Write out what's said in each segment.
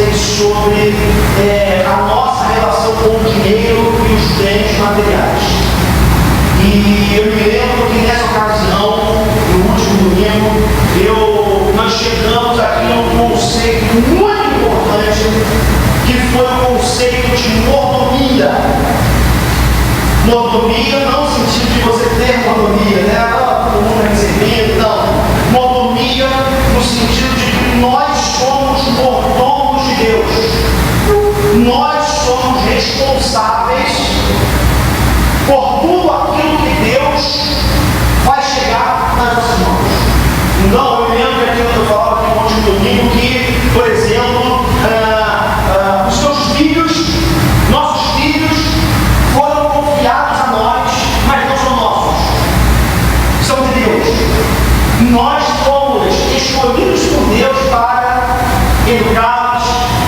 vocês sobre a nossa relação com o dinheiro e os bens materiais. E eu me lembro que nessa ocasião, no último domingo, nós chegamos aqui a um conceito muito importante, que foi o conceito de mordomia. Mordomia não no sentido de você ter mordomia, né? Todo mundo recebendo, não. Mordomia no sentido de que nós somos mordomos de Deus. Nós somos responsáveis por tudo aquilo que Deus vai chegar nas nossas mãos. Então, eu me lembro que aquilo que eu falava aqui no último domingo, que, por exemplo, os seus filhos, nossos filhos, foram confiados a nós, mas não são nossos. São de Deus. Nós fomos escolhidos por Deus para educá-los,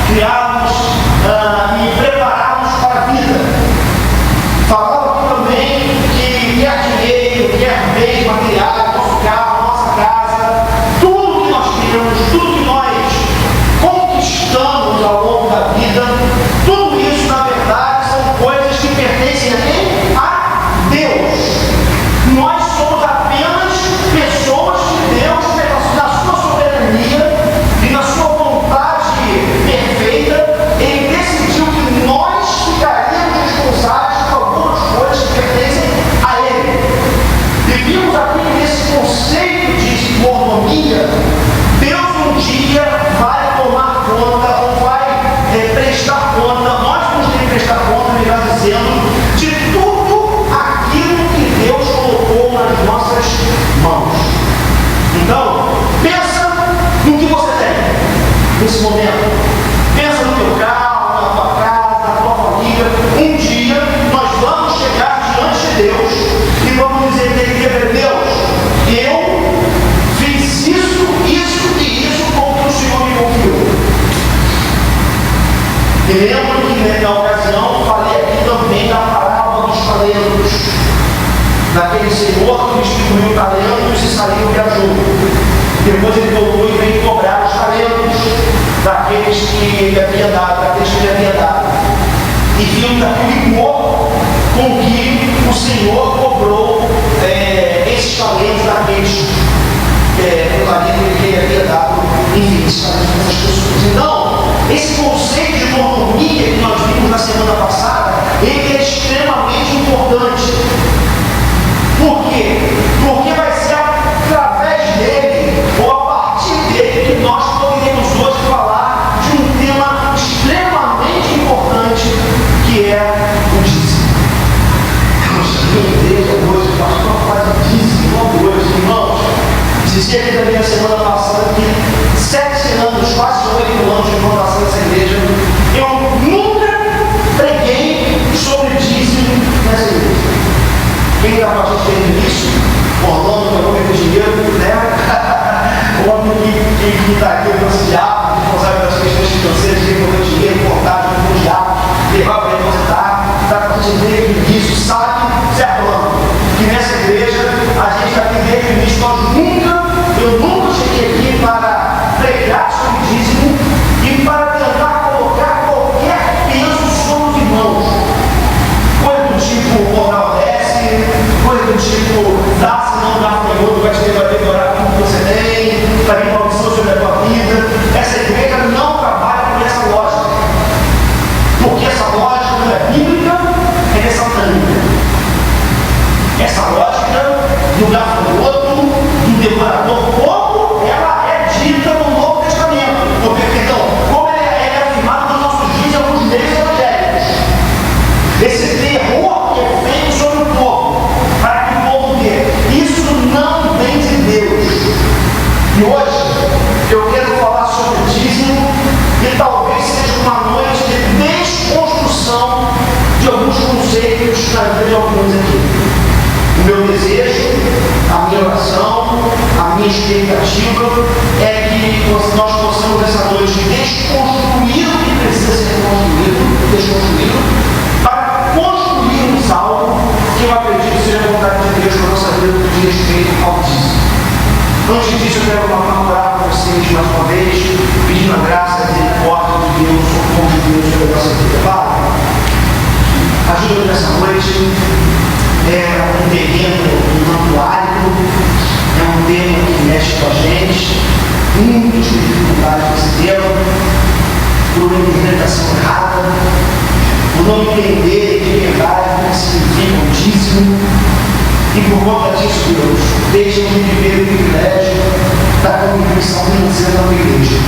criá-los e prepará-los para a vida. Falava aqui também que quer dinheiro, quer bens materiais, nosso carro, nossa casa, tudo que nós temos, tudo que nós conquistamos ao longo da vida, tudo isso, na verdade, são coisas que pertencem a quem? A Deus. Nós somos apenas pessoas que Deus, na sua soberania e na sua vontade perfeita, Ele decidiu que nós ficaríamos responsáveis por algumas coisas que pertencem a Ele. E vimos aqui nesse conceito de mordomia, Deus um dia vai tomar conta ou vai prestar conta, nós vamos ter que prestar conta, melhor dizendo, de tudo aquilo que Deus colocou nas nossas mãos. Então, pensa no que você tem nesse momento. Pensa no teu carro, na tua casa, na tua família. Um dia nós vamos chegar diante de Deus e vamos dizer que Deus, eu fiz isso e isso com que o Senhor me confiou. E lembro que na ocasião falei aqui também da parábola dos talentos, daquele senhor que distribuiu talentos e saiu e viajou. Depois ele voltou e veio cobrar os talentos daqueles que ele havia dado, E viu daquele rigor com que o Senhor cobrou esses talentos daqueles que ele havia dado, enfim, esses talentos dessas pessoas. Então, esse conceito de mordomia que nós vimos na semana passada, ele é extremamente importante. Por quê? Porque vai ser através dele, ou a partir dele, que nós poderemos hoje falar de um tema extremamente importante, que é o dízimo. Meu Deus, hoje, o pastor faz o dízimo hoje, irmãos. Dizia aqui também na semana passada que 7 anos, quase 8 anos de implantação dessa igreja, eu nunca preguei sobre dízimo nessa igreja. Quem está com a gente desde isso? Orlando, que eu vou meter dinheiro, né? O homem que está aqui, o nosso diabo, responsável das questões financeiras, que vai ter dinheiro, vontade, o diabo, levar para depositar, está com a gente desde isso, sabe, certo, Orlando? Que nessa igreja, a gente está aqui desde o início, eu nunca cheguei aqui para pregar sobre dízimo e para tentar colocar qualquer peso sobre os irmãos. Coisa do tipo, fortalece, coisa do tipo, dá, se não dá para o outro, vai demorar tudo que você tem, para vir maldição sobre a tua vida. Essa igreja não trabalha com essa lógica, porque essa lógica não é bíblica, é satânica. Essa lógica do gafanhoto, do devorador, como ela é dita no Novo Testamento, como ela é afirmada nos nossos dias em alguns meios evangélicos. Esse terror que é feito sobre o povo, para que o povo vê, isso não vem de Deus. E hoje eu quero falar sobre o dízimo, e talvez seja uma noite de desconstrução de alguns conceitos na vida de alguns aqui. O meu desejo, a minha oração, a minha expectativa é que nós possamos essa noite desconstruir o que precisa ser desconstruído, para construirmos algo que eu acredito seja a vontade de Deus para a nossa vida no que diz respeito ao dízimo. Antes disso, eu quero orar com vocês mais uma vez, pedindo a graça e a misericórdia palavra de Deus, o socorro de Deus sobre a nossa vida. Pai, ajuda nessa noite. É um terreno muito árido, é um tema que mexe com a gente, muitas dificuldades nesse tema, por uma interpretação errada, por não entender de verdade o que significa o dízimo, e por conta disso, Deus, deixa-me viver o privilégio da contribuição financeira da tua igreja.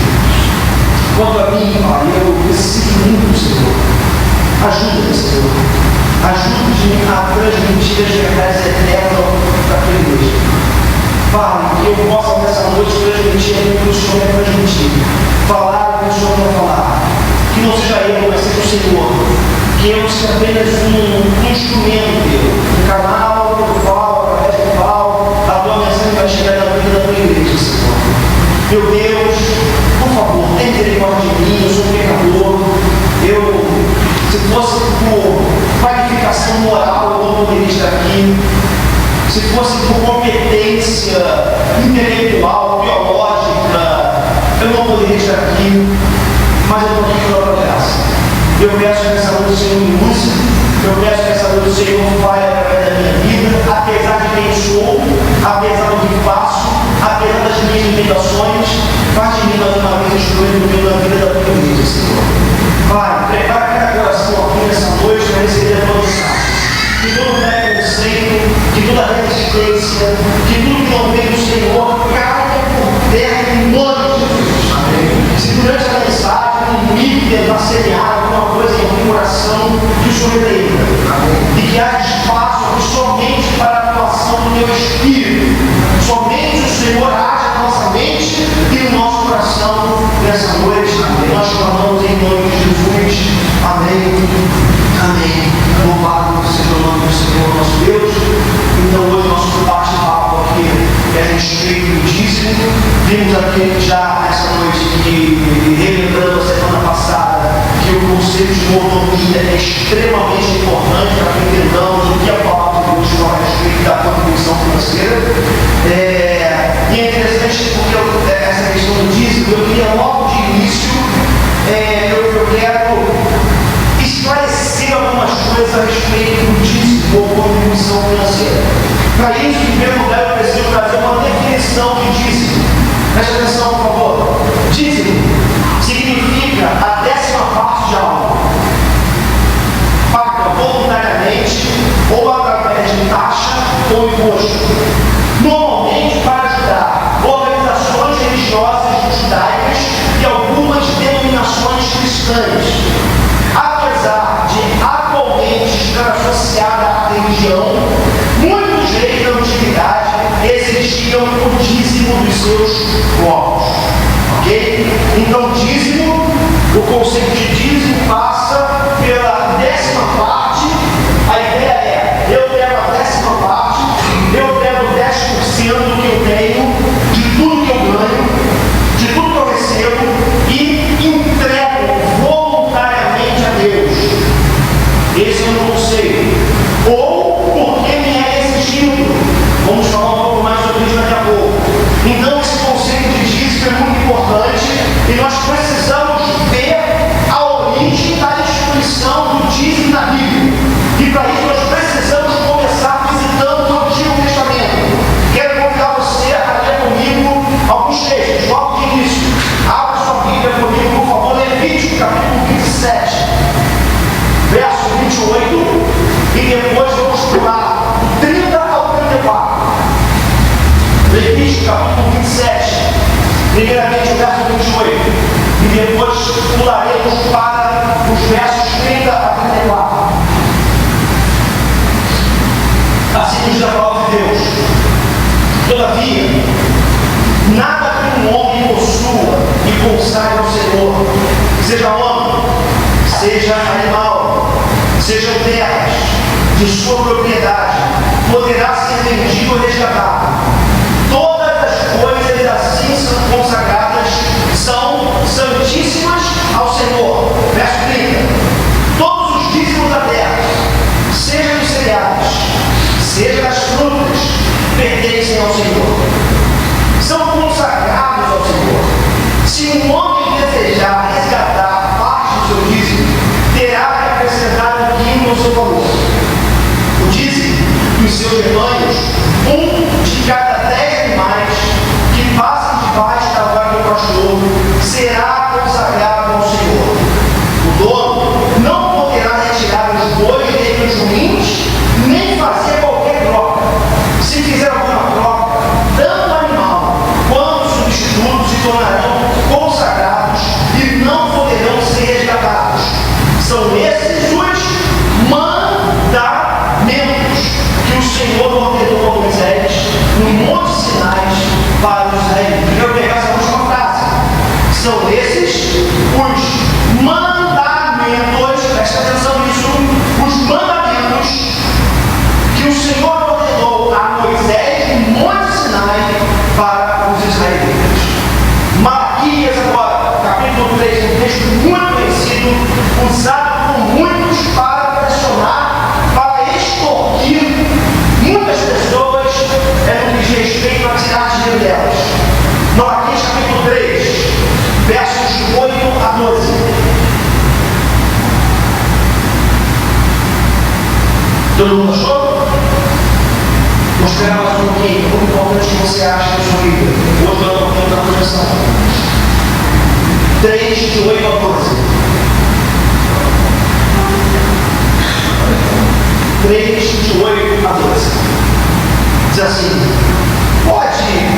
Quanto a mim, Pai, eu preciso muito do Senhor. Ajuda-me, Senhor. Ajude-me a transmitir as verdades eternas para a tua igreja. Pai, que eu possa nessa noite transmitir aquilo que o Senhor quer transmitir. Falar o que o Senhor quer falar. Que não seja eu, mas seja o Senhor. Que eu seja apenas um instrumento teu, um canal do qual, através do qual, a tua mensagem vai chegar na vida da tua igreja, Senhor. Meu Deus, por favor, tenha misericórdia de mim, eu sou um pecador. Se fosse por qualificação moral, eu não poderia estar aqui. Se fosse por competência intelectual, teológica, eu não poderia estar aqui. Mas eu estou aqui pela tua graça. Eu peço que essa noite o Senhor me use. Eu peço que essa noite o Senhor vai através da minha vida, apesar de quem sou, apesar do que faço, apesar das minhas limitações. Faz de mim mais uma vez instrumento na vida da tua igreja, Senhor. Pai, prepara cada coração aqui nessa noite para receber a tua mensagem. Que todo preconceito, que toda resistência, que tudo que não vem do Senhor caia por terra em nome de Jesus. Amém. Se durante a mensagem um líder vai semear alguma coisa em algum coração, que o Senhor repreenda. E que haja espaço aqui somente para a atuação do teu Espírito. Somente o Senhor age na nossa mente e no nosso coração nessa noite. Amém. Nós clamamos em nome de Jesus. Amém. Amém. Louvado seja o nome do Senhor nosso Deus. Então hoje nosso bate-papo aqui é a respeito do dízimo. Vimos aqui já essa noite que, relembrando a semana passada, que o conceito de mordomia é extremamente importante para que entendamos o que a palavra de Deus fala a respeito da contribuição financeira. E é interessante porque essa questão do dízimo, eu queria logo de início, eu quero esclarecer algumas coisas a respeito do dízimo ou contribuição financeira. Para isso, em primeiro lugar, eu preciso trazer uma definição de dízimo. Preste atenção, por favor. Dízimo significa a 10ª parte de algo. Paga voluntariamente ou através de taxa ou imposto. Normalmente para ajudar organizações religiosas judaicas e algumas denominações cristãs. Apesar de atualmente estar associada à religião, muitos reis da antiguidade exigiam o dízimo dos seus povos. Ok? Então, dízimo, o conceito de dízimo passa pela 10ª parte. A ideia é: eu pego a 10ª parte, eu pego 10% do que eu tenho, de tudo que eu ganho, de tudo que eu recebo e entrego voluntariamente a Deus. Esse é o conceito. Ou porque me é exigido. Vamos falar um pouco mais sobre isso daqui a pouco. Então esse conceito de dízimo é muito importante e nós precisamos ver a origem da instituição do dízimo na Bíblia. E para isso nós precisamos começar visitando o Antigo Testamento. Quero convidar você a ler comigo alguns textos, logo de início. Abra sua Bíblia comigo, por favor, Levítico, capítulo 27, verso 28, e depois vamos pular do 30 ao 34. Levítico, capítulo 27, primeiramente o verso 28, e depois pularemos para os versos 30 a 34. Assim diz a palavra de Deus: todavia, nada que um homem possua e consagre ao Senhor, seja homem, seja animal, sejam terras de sua propriedade, poderá ser vendido ou resgatado. Todas as coisas assim são consagradas, são santíssimas ao Senhor. Verso 30. Todos os dízimos da terra, seja dos cereais, seja das frutas, pertencem ao Senhor. São consagrados ao Senhor. Se um homem desejar resgatar rebanhos, um de cada 10 animais que passam debaixo da guarda do pastor será consagrado ao Senhor. O dono não poderá retirar os bois dentre os ruins, nem fazer qualquer troca. Se fizer alguma troca, tanto o animal quanto o substituto se tornarão consagrados e não poderão ser resgatados. São esses os mandamentos que o Senhor ordenou a Moisés no Monte Sinai para os israelitas. Eu quero pegar essa última frase. São esses os mandamentos, presta atenção nisso, os mandamentos que o Senhor ordenou a Moisés no Monte Sinai para os israelitas. Malaquias agora, capítulo 3, um texto muito conhecido, usado por muitos para pressionar, para extorquir muitas pessoas no que diz respeito a tirar dinheiro delas. Malaquias capítulo 3, versos 8 a 12. Todo mundo achou? Vou esperar mais um pouquinho. Muito importante que você ache na sua vida. Hoje nós vamos ter uma projeção. 3, de 8 a 12. 3, de 8 a 12. Diz assim: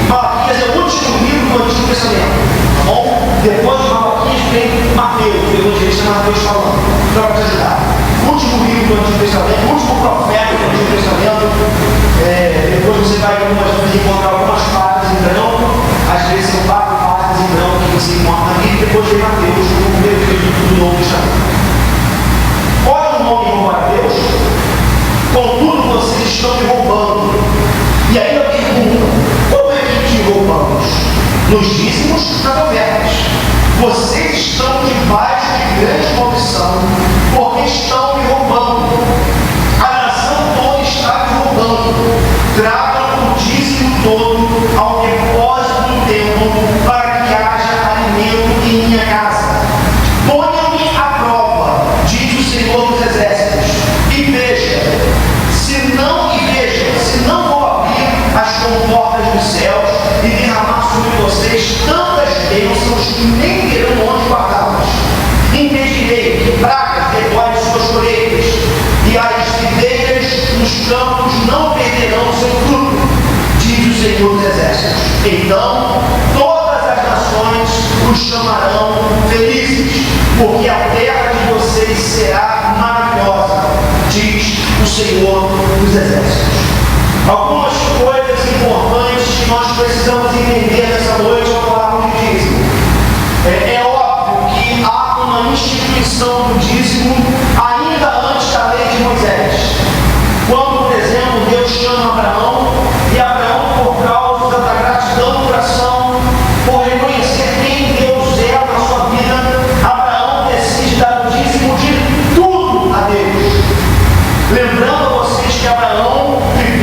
Malaquias é o último livro do Antigo Testamento, tá bom? Depois de Malaquias vem Mateus, o evangelista Mateus falando, para te ajudar. O último livro do Antigo Testamento, o último profeta do Antigo Testamento. Depois você vai encontrar algumas partes em branco, às vezes são 4 partes em branco que você encontra ali, e depois vem Mateus, o primeiro livro do Novo Testamento. Olha o nome de Mateus, contudo vocês estão me roubando. E aí eu pergunto, como é que te roubamos? Nos dízimos, nas ofertas. Vocês estão debaixo de grande maldição, porque estão me roubando. A nação toda está me roubando. Tragam o dízimo todo ao depósito do templo, para que haja alimento em minha casa. Ponham-me à prova, diz o Senhor dos Exércitos, e veja, se não vou abrir as comportas dos céus e derramar sobre vocês tantas bênçãos que nem terão onde guardá-las. Impedirei que pragas devorem suas colheitas, e as videiras nos campos não perderão o seu fruto, diz o Senhor dos Exércitos. Então todas as nações os chamarão felizes, porque a terra de vocês será maravilhosa, diz o Senhor dos Exércitos. Algumas coisas importantes que nós precisamos entender nessa noite ao falarmos de dízimo. É óbvio que há uma instituição do dízimo ainda antes da lei de Moisés. Quando, por exemplo, Deus chama Abraão, e Abraão, por causa da gratidão do coração, por reconhecer quem Deus é na sua vida, Abraão decide dar o dízimo de tudo a Deus. Lembrando a vocês que Abraão viveu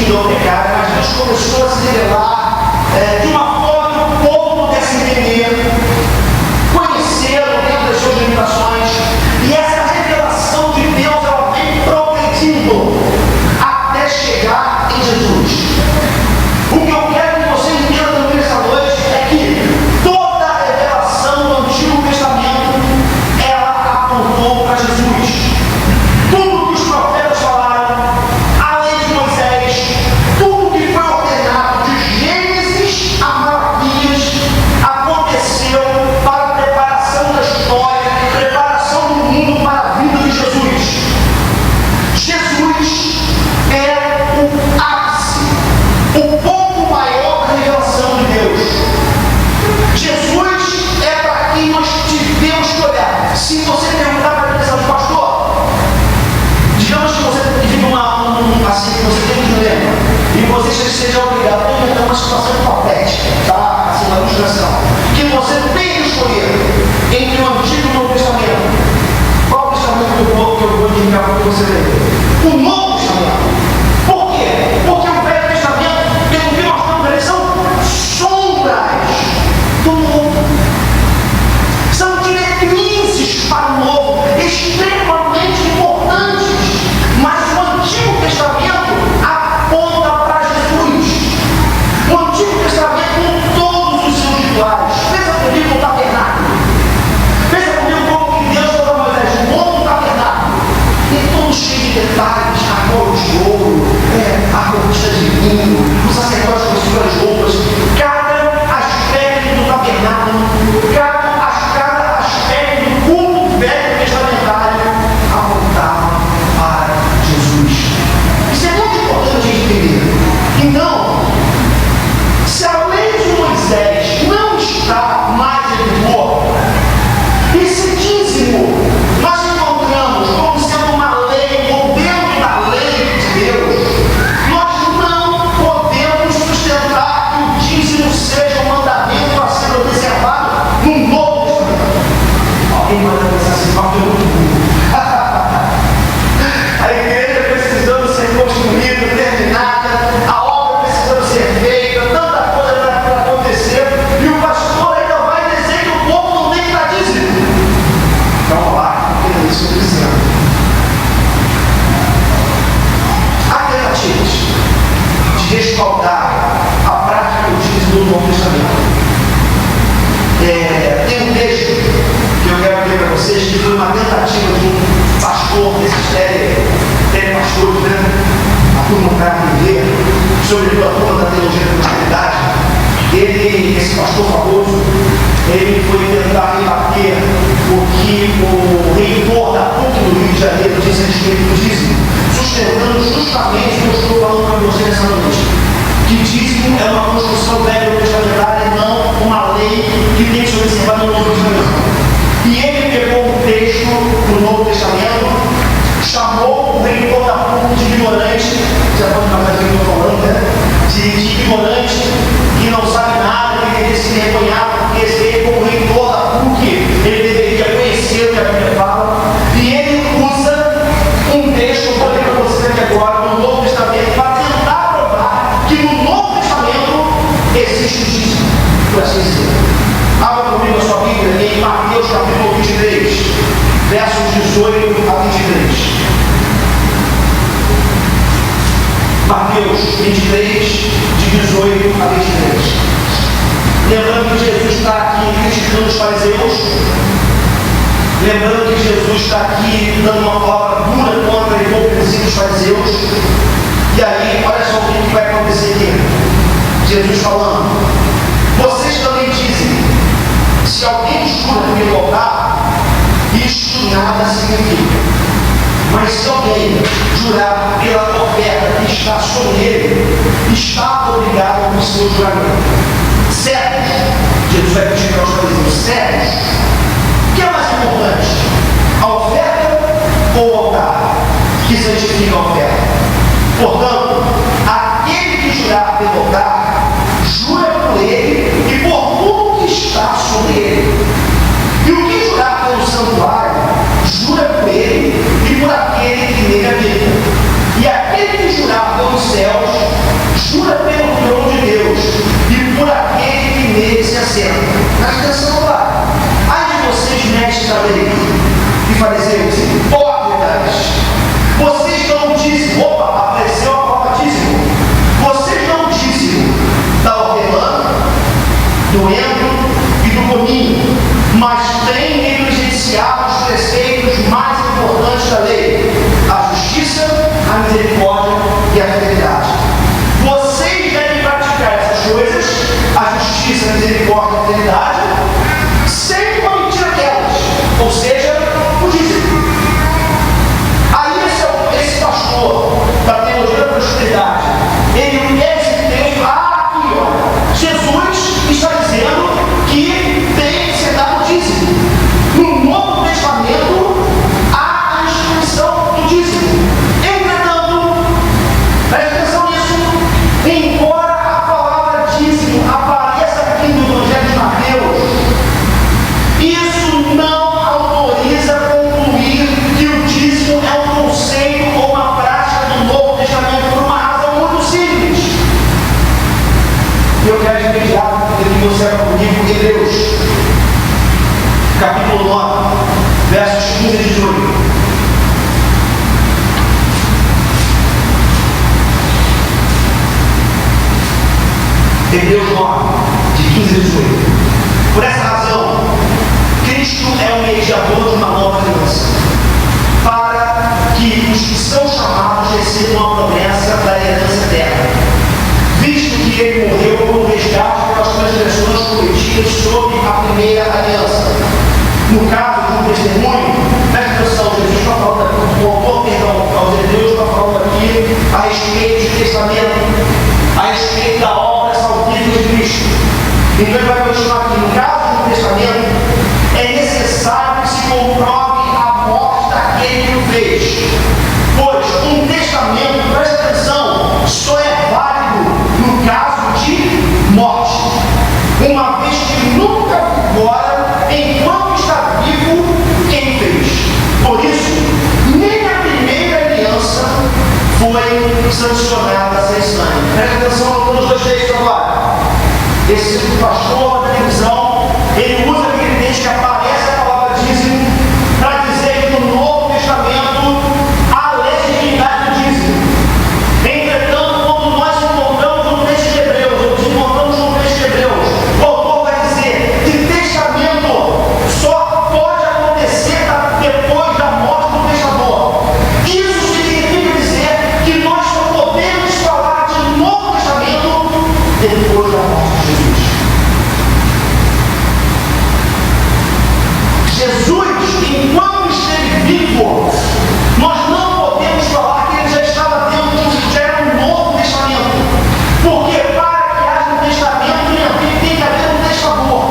tímido ao pecado, mas Deus começou a se revelar de uma forma que o povo pudesse entender, conhecê-lo dentro das suas limitações. E essa revelação de Deus, ela vem progredindo até chegar em Jesus. O que eu quero que você entenda também nessa noite é que toda a revelação do Antigo Testamento, ela apontou para Jesus. Tudo que os profetas falaram, além de Moisés, tudo que foi ordenado de Gênesis a Malaquias, aconteceu para a preparação da história, preparação do mundo para a vida de Jesus. Jesus é o ápice, o ponto maior da revelação de Deus. Jesus é para quem nós tivemos que olhar. Se você perguntar para a questão de pastor, digamos que você vive assim, que você tem um dilema, e você seja obrigado a enfrentar uma situação hipotética, tá? Assim, uma ilustração, que você tem que escolher entre o Antigo e o Novo Testamento. Qual o testamento que eu vou indicar para você ler? O Novo Testamento. Por quê? Porque o Velho Testamento, pelo que nós estamos vendo, são sombras do Novo. São diretrizes para o Novo, extremamente importantes. Mas o Antigo Testamento aponta para Jesus. O Antigo Testamento com todos os seus rituais. Pensa comigo no tabernáculo. Pensa comigo como que Deus falou a Moisés, o monte tabernáculo. E todo cheio de detalhes, a cor de ouro, a cortina de vinho, os sacerdotes com as suas roupas. Cada aspecto do tabernáculo, cada aspecto do culto velho testamentário apontava para Jesus. Isso é muito importante a gente entender. Então, se a lei de Moisés não está mais em vigor, esse dízimo nós encontramos como sendo uma lei, modelo da lei de Deus, nós não podemos sustentar que o dízimo seja um mandamento a ser observado no Novo Testamento. Alguém pode pensar assim, Paulo é muito burro. A igreja precisando ser construída, terminada, a obra precisando ser feita, tanta coisa para acontecer, e o pastor ainda vai dizer que o povo não tem que dar dízimo. Vamos lá, é isso que eu estou dizendo. Alternativas de respaldar a prática do dízimo do Novo Testamento. Tem um texto que eu quero ler para vocês, que foi uma tentativa de um pastor desse série pastores, né? A turma para aprender, sobretudo a turma da teologia da prosperidade. Esse pastor famoso, ele foi tentar rebater o que o reitor da PUC do Rio de Janeiro disse a respeito do dízimo, sustentando justamente o que eu estou falando para vocês nessa noite. Que dízimo é uma construção velha testamentária e não uma lei que tem que ser observada no Novo Testamento. E ele pegou um texto do Novo Testamento, chamou o reitor da PUC de ignorante, já pode falar aqui o que eu estou falando, né? De ignorante, que não sabe nada, que deveria se envergonhar, porque ele, como reitor da PUC, ele deveria conhecer o que a Bíblia fala. E ele usa um texto, eu vou ler para vocês aqui agora, no Novo Testamento, para tentar provar que no Novo Testamento existe o dízimo, por assim dizer. Abra comigo a sua Bíblia em Mateus capítulo 23, versos 18 a 23. Mateus 23, de 18 a 23. Lembrando que Jesus está aqui criticando os fariseus. Lembrando que Jesus está aqui dando uma palavra dura contra a hipocrisia dos fariseus. E aí, olha só o que vai acontecer aqui. Jesus falando: vocês também dizem, se alguém jura por me tocar, isto nada significa. Mas se alguém jurar pela oferta que está sobre ele, está obrigado com o seu juramento. Cegos, Jesus vai criticar os fariseus, cegos. O que é mais importante? A oferta ou o altar que santifica a oferta? Portanto, aquele que jurar pelo altar, jura por ele e por tudo que está sobre ele. E o que jurar pelo santuário, jura por ele e por aquele que nele habita. E aquele que jurar pelos céus, jura pelo trono de Deus e por aquele que nele se assenta. Presta atenção lá. Ai de vocês, mestres da lei e fariseus, hipócritas, vocês não dizem, apareceu a palavra dízimo, vocês não dizem da hortelã, do endro e do cominho, mas têm negligenciado os preceitos mais importantes da lei, a justiça, a misericórdia e a fidelidade. Vocês devem praticar essas coisas, a justiça, a misericórdia e a fidelidade, sem cometer aquelas, ou seja, o dízimo. Aí esse pastor da teologia da prosperidade, ele quer esse texto, aqui, olha, Jesus está dizendo que tem que ser dado o dízimo. No Novo Testamento há a instituição do dízimo. Entretanto, preste atenção nisso, embora a palavra dízimo apareça aqui no Evangelho de Mateus, isso não autoriza a concluir que o dízimo é um conceito ou uma prática do Novo Testamento por uma razão muito simples. E eu quero imediato que você vai comigo, Hebreus, capítulo 9, versos 15 e 18. Hebreus 9, de 15 a 18. Por essa razão, Cristo é o mediador de uma nova aliança, para que os que são chamados recebam a promessa da herança eterna, visto que ele morreu como resgate pelas transgressões cometidas sob a primeira aliança. No caso de um testemunho, presta atenção, Jesus está falando aqui, o autor, aos Hebreus está falando aqui a respeito de testamento, a respeito da obra salvífica de Cristo. Então ele vai continuar aqui, no caso de um testamento, é necessário que se comprove a morte daquele que o fez. Pois um testamento, presta atenção, só é válido no caso de morte, uma vez que nunca vigora enquanto está vivo quem fez. Por isso, nem a primeira aliança foi sancionada sem sangue. Presta atenção nos dois textos agora. Esse pastor da televisão, ele usa aquele texto que aparece a palavra dízimo para dizer que no Novo Testamento há legitimidade do dízimo. Entretanto, quando nós encontramos no texto de Hebreus, ou nos encontramos no texto de Hebreus, o autor vai dizer que testamento só pode acontecer depois da morte do testador. Isso significa dizer que nós só podemos falar de Novo Testamento depois da morte de Jesus. Jesus, enquanto esteve vivo, nós não podemos falar que ele já estava dentro, já era um Novo Testamento, porque para que haja um testamento tem que haver um testador.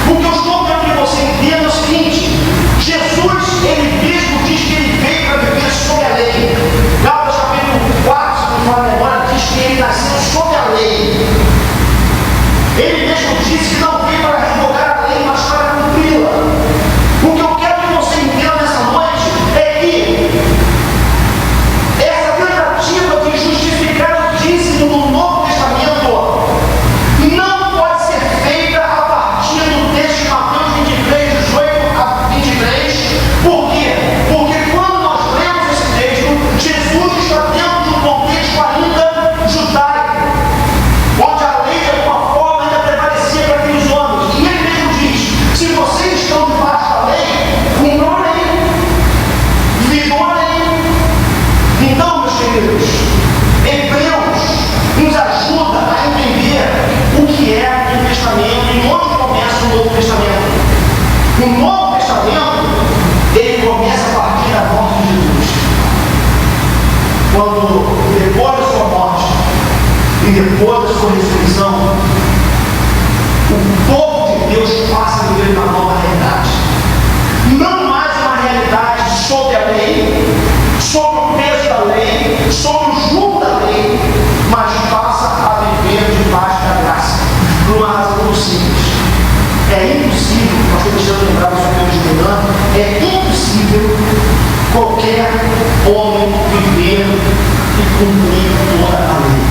O que eu estou querendo que você entenda é o seguinte: Jesus, ele mesmo diz que ele veio para viver sob a lei. Gálatas capítulo 4, se não me memória, diz que ele nasceu sob a lei. Ele mesmo disse que não veio para revogar a lei, mas para cumpri-la. O que eu quero que você entenda nessa noite é que essa tentativa de justificar o dízimo no Novo Testamento não pode ser feita a partir do texto de Mateus 23, 18 a 23. Por quê? Porque quando nós lemos esse texto, Jesus está dentro de um contexto ainda judaico, onde a lei de alguma forma ainda prevalecia para aqueles homens. E ele mesmo diz: se vocês estão debaixo da lei, cumpram a lei, vivam a lei. Então, meus queridos, Hebreus nos ajuda a entender o que é o Testamento e onde começa o Novo Testamento. O Novo Testamento, ele começa a partir da morte de Jesus. Quando, depois da sua morte e depois da sua ressurreição, o povo de Deus passa a viver uma nova realidade. Não mais uma realidade sob a lei, sob o peso da lei, sob o jugo da lei, mas passa a viver debaixo da graça, por uma razão muito simples. É impossível, nós deixamos lembrar isso hoje de manhã, é impossível qualquer homem viver e cumprir toda a lei.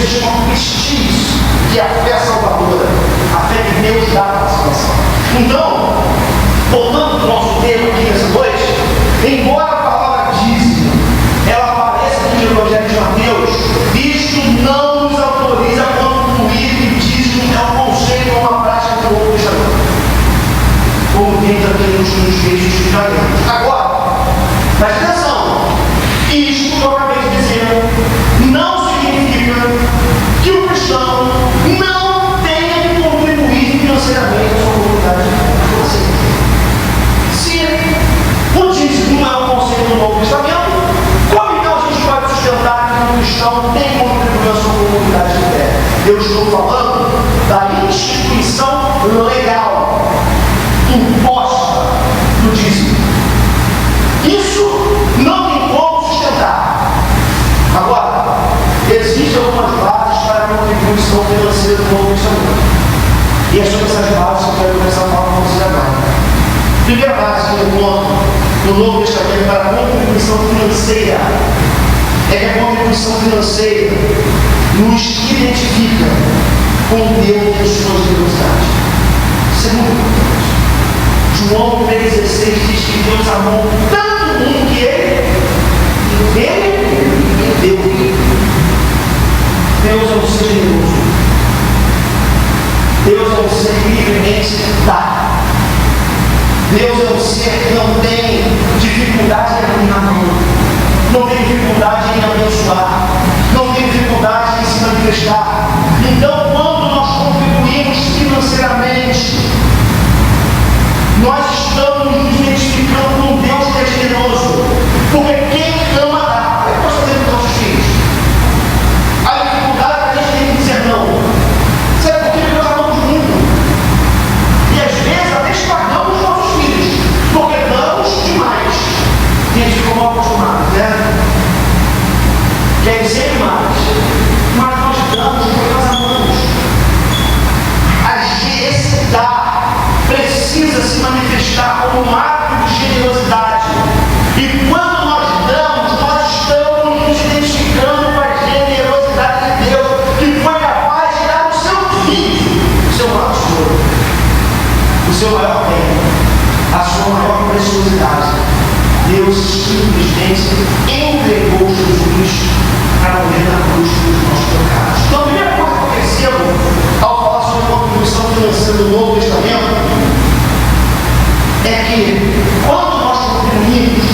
existe uma prestígio, que é a fé salvadora, a fé que Deus dá para a salvação. Então, voltando para o nosso tema aqui nessa noite, embora a palavra dízimo ela apareça aqui no Evangelho de Mateus, isto não nos autoriza a concluir que dízimo é um conceito ou uma prática do Novo Testamento, como tem também nos textos que já lemos. Agora, preste atenção, isto que eu acabei de dizer não significa que o cristão não tenha que contribuir financeiramente à sua comunidade. Se o dízimo não é um conceito do Novo Testamento, como então a gente pode sustentar que o cristão tem que contribuir à sua comunidade de fé? Eu estou falando da instituição legal imposta no dízimo. Isso não tem como sustentar. Agora, existem algumas bases para a contribuição financeira do Novo Testamento. E é sobre essas bases que eu quero começar a falar com vocês agora. Primeira base que eu encontro no Novo Testamento para a contribuição financeira é que a contribuição financeira nos identifica com Deus e suas generosidades. Isso é muito importante. João 3,16 diz que Deus amou tanto o mundo que ele deu. Deus é um ser generoso. Deus é um ser que livremente dá. Deus é um ser que não tem dificuldade em abrir a mão, não tem dificuldade em abençoar, não tem dificuldade em se manifestar. Então, quando nós contribuímos financeiramente, nós estamos nos identificando com Deus que é generoso, porque quem ama dá. É o que nós fazemos com nossos filhos. A dificuldade é que a gente tem que dizer não. Sabe por que nós amamos muito? E às vezes até esmagamos nossos filhos, porque damos demais. E a gente ficou mal acostumado, né? Quer dizer demais. Mas nós damos porque nós amamos. Esse dar precisa se manifestar como um ato de generosidade. E quando nós damos, nós estamos nos identificando com a generosidade de Deus, que foi capaz de dar o seu filho, o seu maior tesouro, o seu maior bem, a sua maior preciosidade. Deus simplesmente entregou Jesus para morrer na cruz pelos nossos pecados. Então, a primeira coisa que eu percebo ao falar sobre a contribuição financeira do Novo Testamento é que quando nós contribuímos,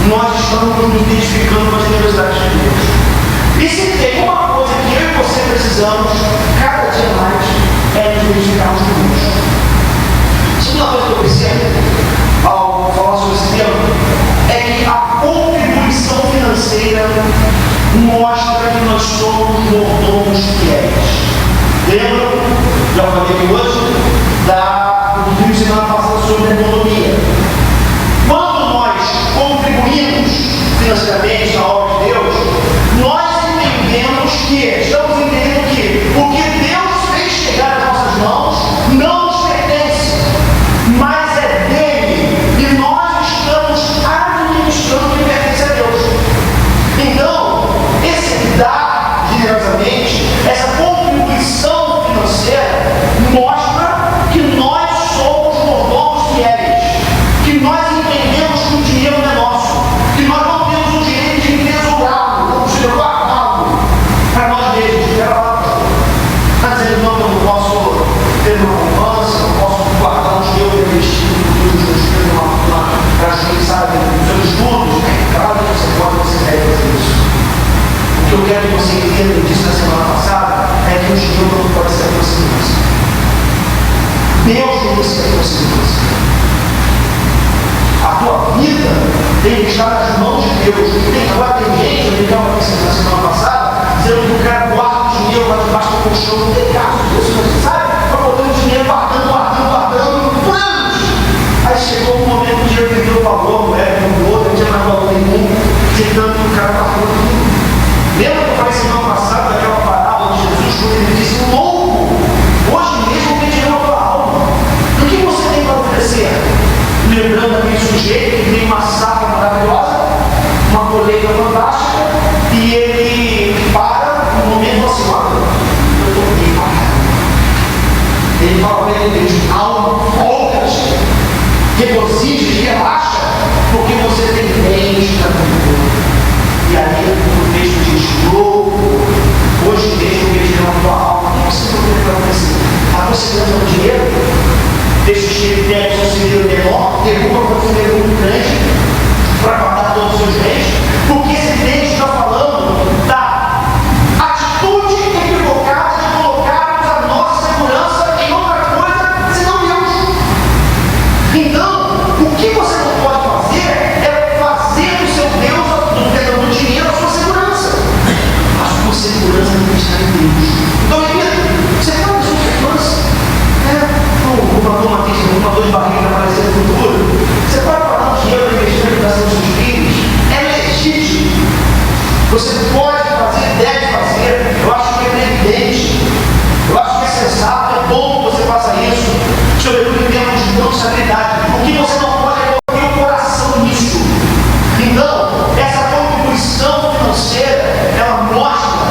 nós estamos nos identificando com a generosidade de Deus. E se tem uma coisa que eu e você precisamos cada dia mais, é nos identificarmos com Deus. Segunda coisa que eu percebo ao falar sobre esse tema é que a contribuição financeira mostra que nós somos mordomos fiéis. Lembra? Já falei aqui hoje do vídeo semana passada sobre a economia. Quando nós contribuímos financeiramente na obra de Deus, nós entendemos que, estamos entendendo que o que Deus fez chegar às nossas mãos não nos pertence, mas é dele, e nós estamos administrando o que pertence a Deus. Então, esse dar generosamente, essa contribuição financeira, mostra que nós somos mordomos fiéis, que nós entendemos que o dinheiro não é nosso, que nós não temos o direito de tesourá-lo, ou de guardá-lo para nós mesmos. Está dizendo não, que eu não posso ter uma poupança, não posso guardar um dinheiro e investir nos meus filhos para ajudar nos seus estudos. Claro que você pode, você deve fazer isso. O que eu quero que você entenda, eu disse na semana passada, é que o dinheiro não pode ser aproximado. Deus tem que ser aproximado. A tua vida tem que estar nas mãos de Deus. Agora tem gente, eu estava pensando na semana passada, dizendo que o cara guarda o dinheiro lá debaixo do colchão, não tem caso disso, mas sabe? Está botando o dinheiro, guardando, planos. Aí chegou um momento que o dinheiro perdeu o valor, não outro, não tinha mais valor nenhum, de tanto que o cara guardou tudo. Lembra que eu falei semana passada daquela parábola de Jesus, quando ele disse: louco, hoje mesmo pedirão a tua alma. O que você tem para oferecer? Lembrando aquele sujeito que tem uma safra maravilhosa, uma colheita fantástica, e ele para no está em Deus. Então, você faz a sua segurança. O dor de barriga vai aparecer no futuro. Você pode parar um dinheiro para investir na educação dos seus filhos. É legítimo. Você pode fazer, deve fazer. Eu acho que é evidente. Eu acho que é sensato, é bom que você faça isso. Sobretudo em termos de responsabilidade. O que você não pode é colocar o coração nisso. Então, essa contribuição financeira, ela mostra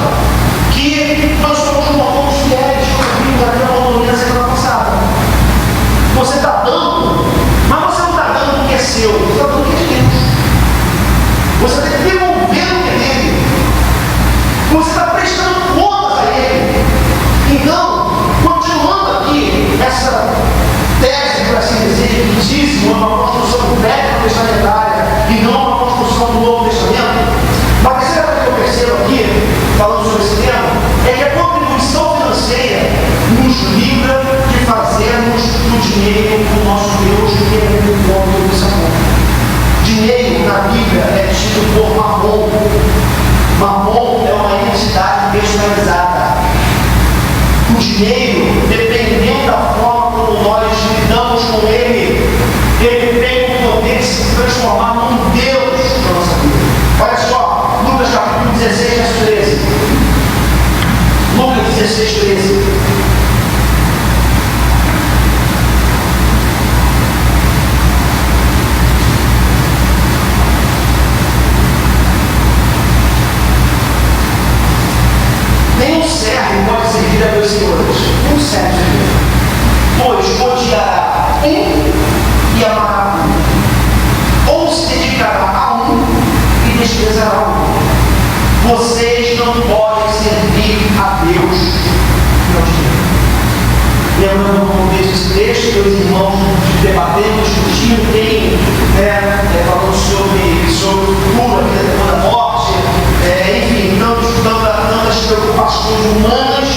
que nós somos como fiéis, como vimos aqui na autonomia da semana passada. Você está dando, mas você não está dando porque é seu, você está dando porque é de Deus. Você tem que devolver o que é dele. Você está prestando contas a ele. Então, continuando aqui essa tese, por assim dizer, que dízimo é uma construção do Velho Testamentária e não uma construção do Novo Testamento. Uma terceira coisa que eu percebo aqui, falando sobre esse tema, é que a contribuição financeira nos livra de fazermos do dinheiro o nosso Deus, que é o nome do Senhor. Dinheiro na Bíblia é tido por Mamon. Mamon é uma entidade personalizada. O dinheiro, dependendo da forma como nós lidamos com ele tem o poder de se transformar num Deus na nossa vida. Olha só, Lucas capítulo 16, verso 13. Lucas 16, 13. Nenhum servo pode servir a dois senhores. Um servo, pois odiará um e amará um, ou se dedicará a um e desprezará o outro. Vocês não podem servir a Deus e ao dinheiro. Lembrando no contexto desse texto, meus irmãos debatendo, discutindo, quem falando sobre cultura, vida depois da morte, enfim, tantas preocupações humanas.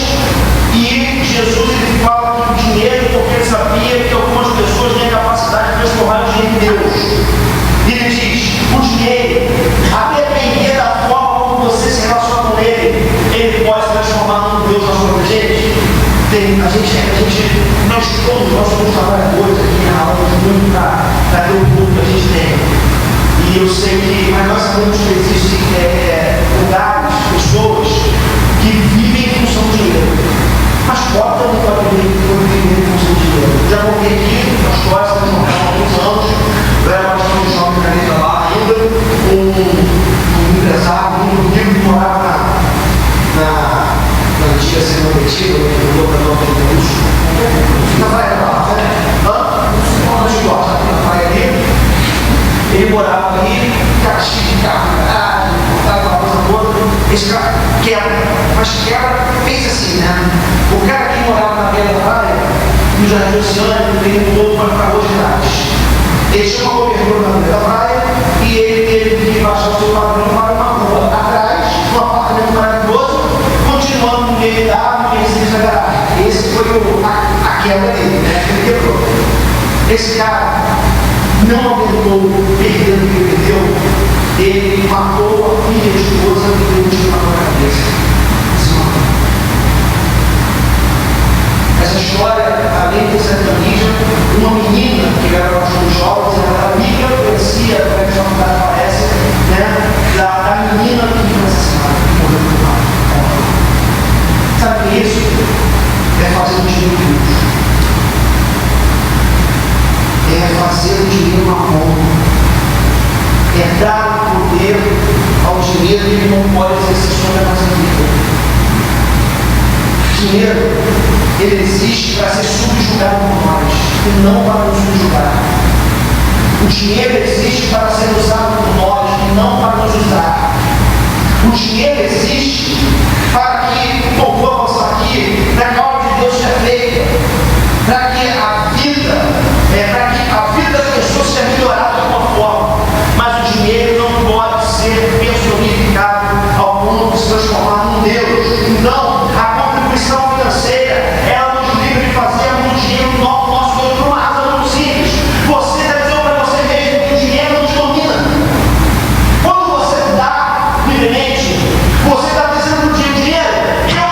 E Jesus ele fala do dinheiro porque ele sabia que algumas pessoas têm a capacidade de transformar o dinheiro em Deus. E ele diz: o dinheiro, a depender da forma como você se relaciona com ele pode se transformar num Deus na sua gente. Nós somos trabalhadores aqui na aula muito para ter o público que a gente tem. E eu sei que, mas nós sabemos que existem lugares, pessoas que vivem em função do dinheiro. Mas pode também viver em função do dinheiro. Já contei aqui na história, se não há alguns anos, eu era bastante jovem na igreja lá ainda, um empresário, um rico que morava na antiga semana letiva, no locador do curso, na praia lá, na praia ali, ele morava ali, caixinha de carro, portava uma coisa toda, esse cara quebra, mas quebra, pensa assim, né? O cara que morava na beira da praia, no Jardim Oceânico, tem um outro para ficar hoje grátis. Ele tinha uma cobertura na beira da praia e ele teve que baixar o seu padrão para uma rua atrás, um apartamento maravilhoso, continuando no meio da árvore e esse da garagem. Esse foi a quebra dele, né? Ele quebrou. Esse cara não aguentou perder o que ele perdeu, ele matou a filha e a esposa e deu um tiro na cabeça. Se matou. Essa história, além de ser família, uma menina que era pastor de jovens, ela era amiga, conhecia, como é que a faculdade aparece, né? Da menina que foi assassinada, que morreu no mar. Sabe o que é isso? É fazer o dinheiro de Deus. É fazer o dinheiro na mão. É dar o poder ao dinheiro que ele não pode exercer sobre a nossa vida. O dinheiro, ele existe para ser subjugado por nós e não para nos subjugar. O dinheiro existe para ser usado por nós e não para nos usar. O dinheiro existe para que, como vou passar aqui, para que a obra de Deus seja feita, para que a vida das pessoas seja melhorada de alguma forma. Mas o dinheiro não pode ser personificado ao ponto de se transformar num Deus. Então, a contribuição financeira, ela nos livra de fazer o dinheiro nosso Deus por uma razão muito simples. Você deve dizer para você mesmo que o dinheiro não te domina. Quando você dá livremente, você está dizendo para o dinheiro, eu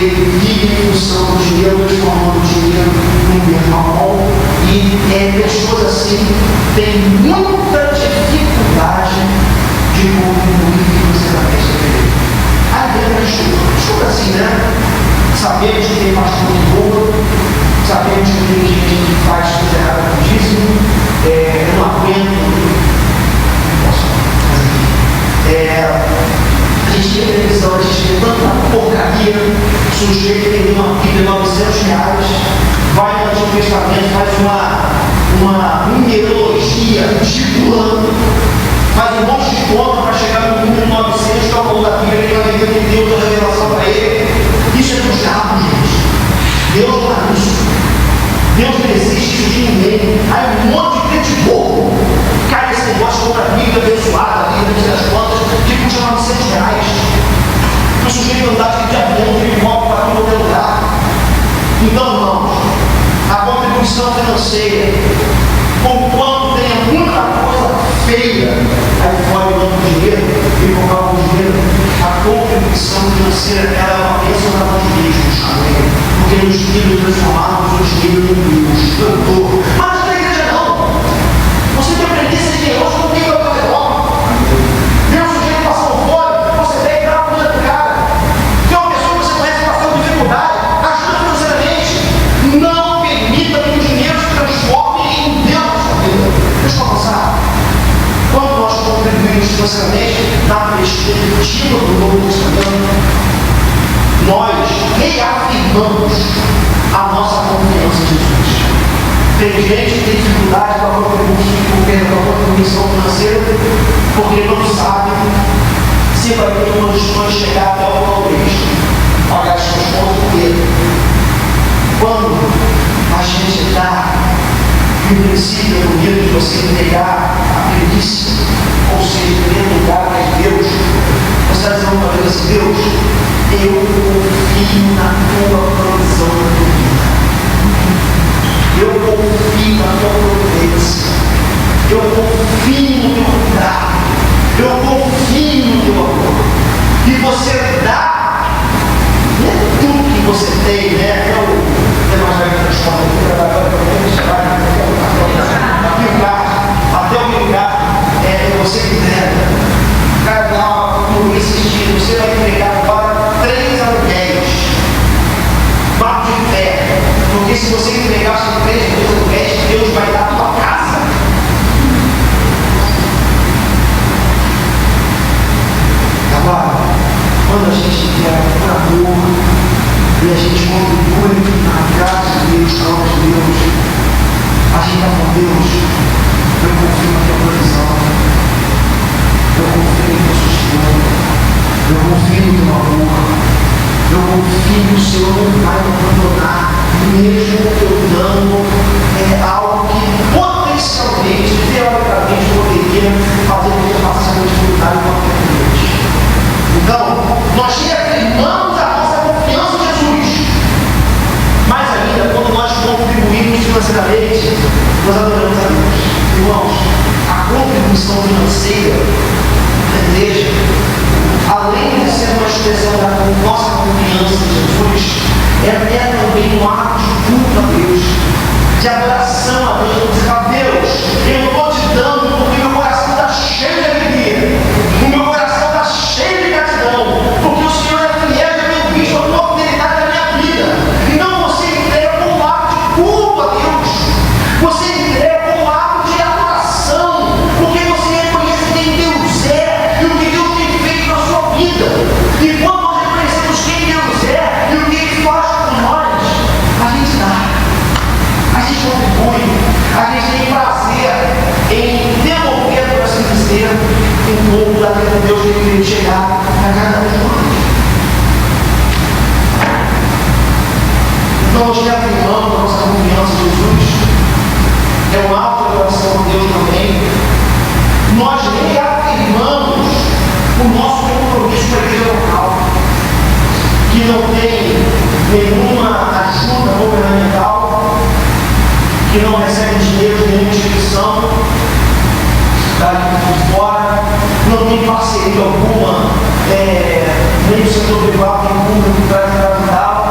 vive em função do dinheiro, transformando o dinheiro num bem mamon. E pessoas assim têm muita dificuldade de contribuir financeiramente na igreja. A igreja estuda assim, né? Sabemos que tem pastor de boa, sabemos que tem gente que faz coisa errada com dízimo, eu não aguento, não posso falar, mas enfim. A gente tem televisão, a gente tem tanta porcaria, sujeito que tem uma Bíblia de R$900, vai no Antigo Testamento, faz uma numerologia estipulando, faz um monte de conta para chegar no número 900, que é o valor da Bíblia, que vai ver que Deus dá revelação para ele. Isso é do diabo, gente. Deus não é isso. Deus não existe de ninguém. Aí um monte de crente bobo cai nesse negócio contra a Bíblia abençoada, a Bíblia das contas, que custa R$900. O sujeito andar de avião, de imóvel para todo lugar. Então, irmãos, a contribuição financeira, conquanto tenha muita coisa feia aí fora do dinheiro e colocar o dinheiro, a contribuição financeira ela é uma bênção na mão de Deus, amém? Porque nos filhos transformados, os filhos em Deus, cantor. Mas na igreja não. Você tem preguiça de Deus, não tem para fazer obra. Vê um sujeito passando fome, você vem e dá a comida do cara. Vê uma pessoa que você conhece passando dificuldade, ajuda financeiramente. Não permita que o dinheiro se transforme em Deus na sua vida. Deixa eu avançar. Quando nós contribuímos financeiramente, na perspectiva do Novo Testamento, nós reafirmamos a nossa confiança em Jesus. Tem gente que tem dificuldade com a contribuição financeira porque não sabe se vai ter condições de chegar até o final do mês, pagar as suas contas dele. Quando a gente dá, o princípio é bonito de você entregar a preguiça, ou seja, querer lugar para Deus, você está dizendo para Deus assim: Deus, eu confio na tua provisão da tua vida. Eu confio na tua providência. Eu confio no teu cuidado. Eu confio no teu amor. E você dá, não é tudo que você tem, né? Até mais velho da escola, até o lugar, você que entrega. O cara dá um insistindo, você vai entregar para 3 aluguéis. Barco de fé. Porque se você entregar só 3 aluguéis, Deus vai dar a tua casa. Agora, quando a gente quer por amor e a gente contribui na graça de Deus, na obra de Deus, a gente está com Deus. Eu confio na tua provisão. Eu confio no teu sustento. Eu confio no teu amor. Eu confio que o Senhor não vai me abandonar, mesmo eu dando algo que potencialmente, teoricamente, poderia fazer com que eu passasse uma dificuldade com a cliente. Então, nós reafirmamos a nossa confiança em Jesus. Mais ainda, quando nós contribuímos financeiramente, nós adoramos a Deus. Irmãos, a contribuição financeira da igreja, além de ser uma expressão da nossa confiança em Jesus, é também um ato de culto a Deus, de adoração a Deus, de dizer: a Deus, eu estou te dando porque meu coração está cheio de alegria, o meu coração está cheio de gratidão, porque o Senhor é fiel e eu tenho visto a tua fidelidade na minha vida. Então você entrega com um ato de culto a Deus, você entrega com um ato de adoração, porque você reconhece quem Deus é e o que Deus tem feito na sua vida. E quando nós reconhecemos quem Deus é e o que Ele faz por nós, a gente dá, a gente contribui, a gente tem prazer em devolver, por assim dizer, um pouco daquilo que Deus tem que chegar a cada um de nós. Então nós reafirmamos a nossa confiança em Jesus, é uma auto-adoração a Deus também. Nós reafirmamos o nosso compromisso com a igreja local, que não tem nenhuma ajuda governamental, que não recebe dinheiro de nenhuma instituição daqui por fora, não tem parceria alguma, nem o setor privado, nem público para ajudar.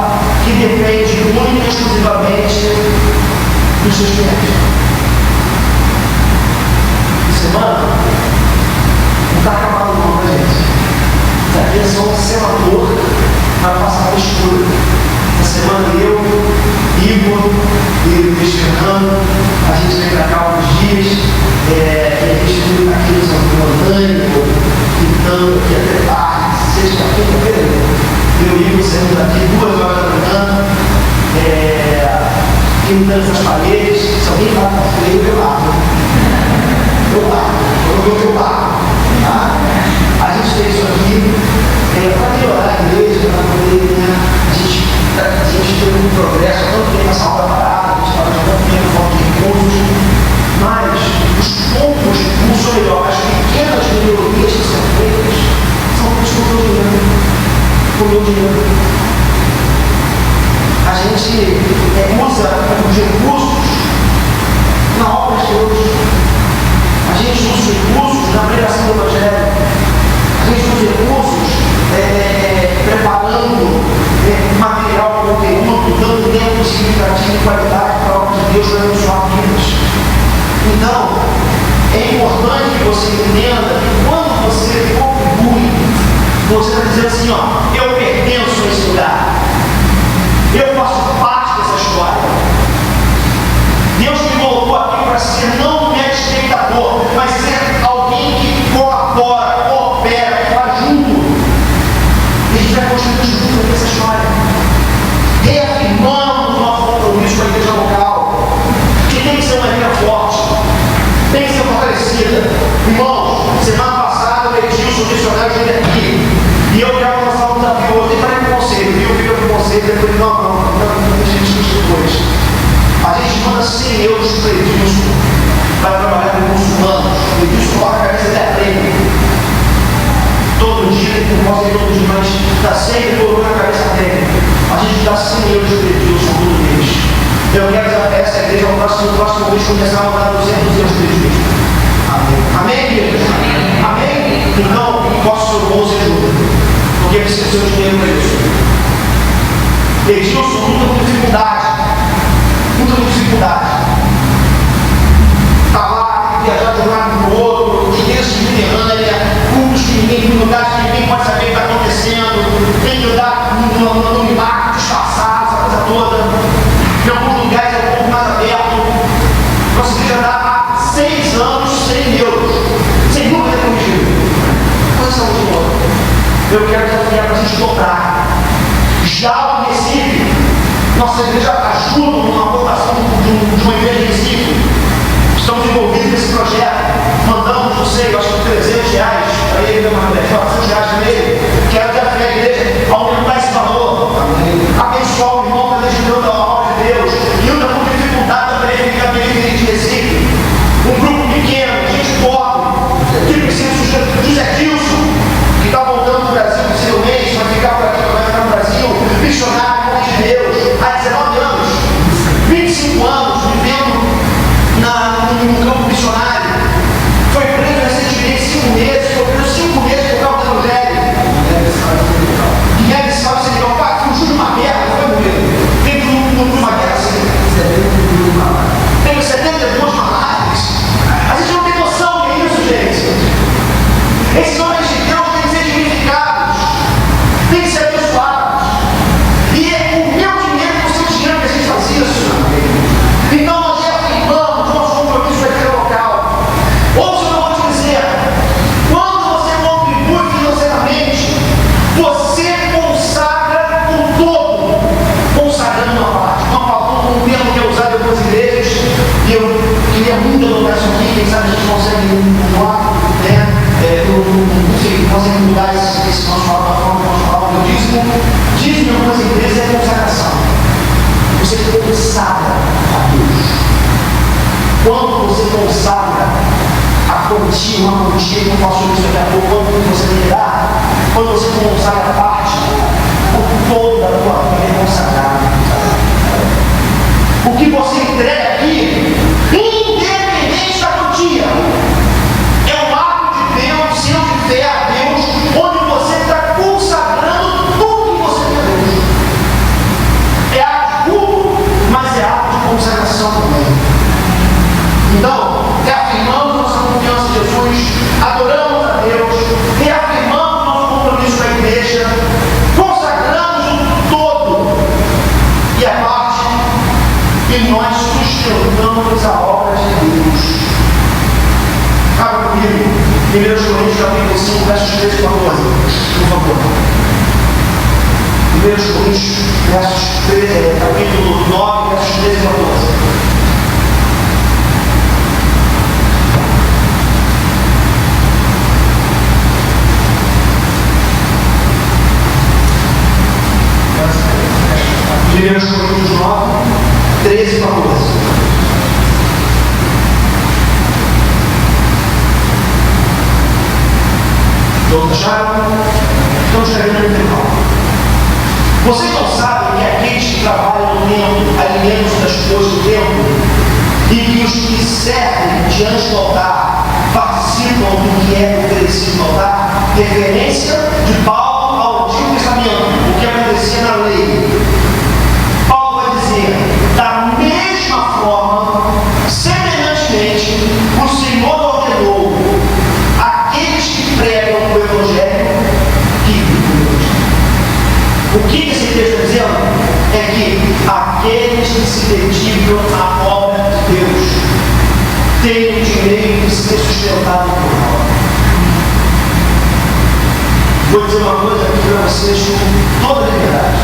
dos seus clientes. Semana não está acabado não, né, gente? Isso aqui é só um senador para passar a escura. Essa semana eu, Igor e o Luiz Fernando, a gente vem para cá alguns dias, e a gente viu aqui no Santo Antônio, pintando aqui até tarde, sexta-feira, eu e o Igor saímos daqui 2 horas da manhã, pintando essas paredes. Se alguém vai para frente, eu lavo. Eu lavo. Tá? A gente fez isso aqui para melhorar a igreja, para poder, né, a gente ter um progresso, tanto tempo essa obra parada, a gente estava tanto tempo falta de recursos, mas os poucos recursos, ou melhor, as pequenas melhorias que são feitas, são feitas com o meu dinheiro. A gente usa os recursos na obra de Deus. A gente usa os recursos na pregação do Evangelho. A gente usa os recursos preparando material, conteúdo, dando tempo significativo e qualidade para a obra de Deus para abençoar vidas. Então, é importante que você entenda que quando você contribui, você está dizendo assim, ó, eu pertenço a esse lugar. Eu faço parte dessa história. Deus me colocou aqui para ser não um mero espectador, mas ser alguém que colabora, coopera, faz junto. E a gente vai construir junto essa história, reafirmando o nosso compromisso com a igreja local, que tem que ser uma igreja forte, tem que ser fortalecida. Irmãos, semana passada o Edilson, o missionário, esteve aqui, e eu quero lançar um desafio. Eu falei com o conselho, viu? Fica com o conselho, eu falei, não, deixa a gente depois. A gente manda 100 euros para o Edilson para trabalhar com muçulmanos. O Edilson coloca a cabeça até prêmio. Todo dia, não posso ir todo dia, mas está sempre colocando a cabeça prêmio. A gente dá 100 euros para o Edilson todo mês. Eu quero desafiar essa igreja ao próximo mês começar a mandar 200 euros para o Edilson. Amém. Amém, queridos? Amém? Então, posso ser o bom ajuda. Porque precisa ser o dinheiro para isso. Edilson luta com dificuldade. Está lá, viajar de um lado para o outro, igreja subterrânea, cultos que ninguém, lugares que ninguém pode saber o que está acontecendo, tem que andar no anonimato, disfarçado, essa coisa toda. Em alguns lugares é um pouco mais aberto. Nossa igreja dá há 6 anos 100 euros, sem nunca ter corrigido. Coisa muito boa. Eu quero desafiar para a gente dobrar. Já o Recife, nossa igreja ajuda numa votação de uma igreja em Recife. Estamos envolvidos nesse projeto. Mandamos, não sei, eu acho que R$300 para ele, R$400 para ele. Quero desafiar a igreja a aumentar esse valor. Abençoar o irmão que está dedicando a obra de Deus. E luta com dificuldade também ficar bem de Recife. Um grupo pequeno, gente pobre, que precisa de José Gilson, que está voltando para o Brasil possivelmente, vai ficar por aqui, vai ficar no Brasil, missionário de Deus, há 19 anos, 25 anos, vivendo no campo missionário. Foi preso recentemente 5 meses, foi preso 5 meses por causa do Evangelho. Guiné Bissau, Senegal, pai, fugiu de uma guerra, não foi morrer. Dentro de uma guerra assim. Tem 72 malárias. A gente não tem noção do que é isso, gente. Esses homens de Deus têm que ser dignificados, têm que ser abençoados. E é o meu dinheiro e o seu dinheiro que a gente faz isso. Então nós reafirmamos nosso compromisso com a igreja local. Ouça o que eu vou te dizer. Quando você contribui financeiramente, você consagra o todo, consagrando uma parte. Um termo que é usado em algumas igrejas, e eu queria muito anotar isso aqui, quem sabe a gente consegue mudar, né? Não sei, consegue mudar esse nosso palavra do dízimo. Dízimo em algumas igrejas é consagração. Você consagra a Deus. Quando você consagra a quantia, uma quantia, que eu faço isso daqui a pouco, quando você tem que dar, quando você consagra a parte, o todo da tua vida é consagrado. O que você entrega aqui, independente da quantia, é um ato de Deus, seu de fé a Deus, onde você está consagrando tudo que você tem a Deus. É ato de culto, mas é ato de consagração também. amamos a obra de Deus. Abra comigo, 1 Coríntios capítulo 5, versos 13 e 14, por favor. 1 Coríntios, capítulo 9, versos 13 e 14. Primeiros Coríntios 9, 13 e 14. Todos acharam? Estamos chegando no final. Vocês não sabem que aqueles que trabalham no tempo, alimentam das coisas do tempo, e que os que servem diante do altar participam do que é oferecido no altar? Referência de Paulo ao Antigo Testamento, o que acontecia na lei. Da mesma forma, semelhantemente, o Senhor ordenou aqueles que pregam o Evangelho que vivem o Evangelho. O que esse texto está dizendo é que aqueles que se dedicam à obra de Deus têm o direito de ser sustentados por ela. Vou dizer uma coisa aqui para vocês com toda a liberdade.